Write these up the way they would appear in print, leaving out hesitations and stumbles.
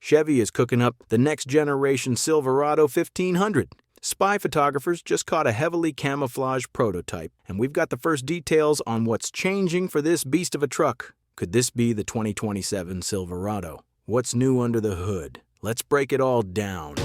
Chevy is cooking up the next generation Silverado 1500. Spy photographers just caught a heavily camouflaged prototype, and we've got the first details on what's changing for this beast of a truck. Could this be the 2027 Silverado? What's new under the hood? Let's break it all down.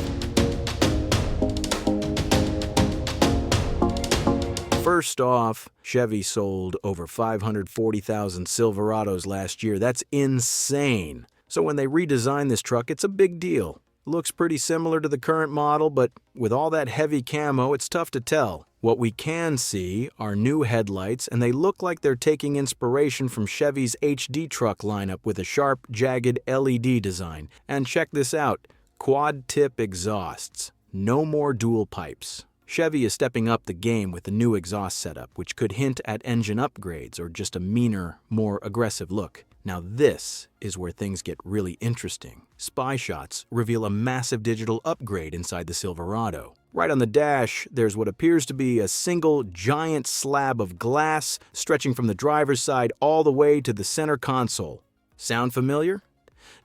First off, Chevy sold over 540,000 Silverados last year. That's insane. So when they redesign this truck, it's a big deal. Looks pretty similar to the current model, but with all that heavy camo, it's tough to tell. What we can see are new headlights, and they look like they're taking inspiration from Chevy's HD truck lineup with a sharp, jagged LED design. And check this out, quad-tip exhausts. No more dual pipes. Chevy is stepping up the game with the new exhaust setup, which could hint at engine upgrades or just a meaner, more aggressive look. Now this is where things get really interesting. Spy shots reveal a massive digital upgrade inside the Silverado. Right on the dash, there's what appears to be a single giant slab of glass stretching from the driver's side all the way to the center console. Sound familiar?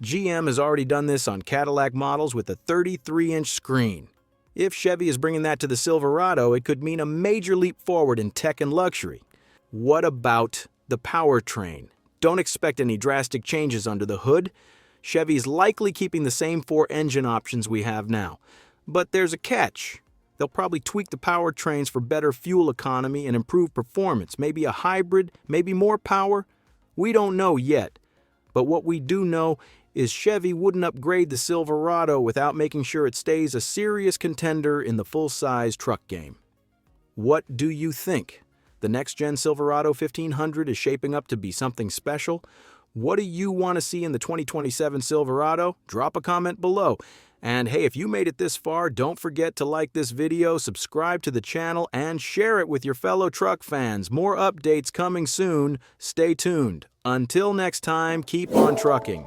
GM has already done this on Cadillac models with a 33-inch screen. If Chevy is bringing that to the Silverado, it could mean a major leap forward in tech and luxury. What about the powertrain? Don't expect any drastic changes under the hood. Chevy's likely keeping the same 4 engine options we have now. But there's a catch. They'll probably tweak the powertrains for better fuel economy and improved performance. Maybe a hybrid, maybe more power. We don't know yet. But what we do know is Chevy wouldn't upgrade the Silverado without making sure it stays a serious contender in the full-size truck game. What do you think? The next-gen Silverado 1500 is shaping up to be something special? What do you want to see in the 2027 Silverado? Drop a comment below. And hey, if you made it this far, don't forget to like this video, subscribe to the channel, and share it with your fellow truck fans. More updates coming soon. Stay tuned. Until next time, keep on trucking.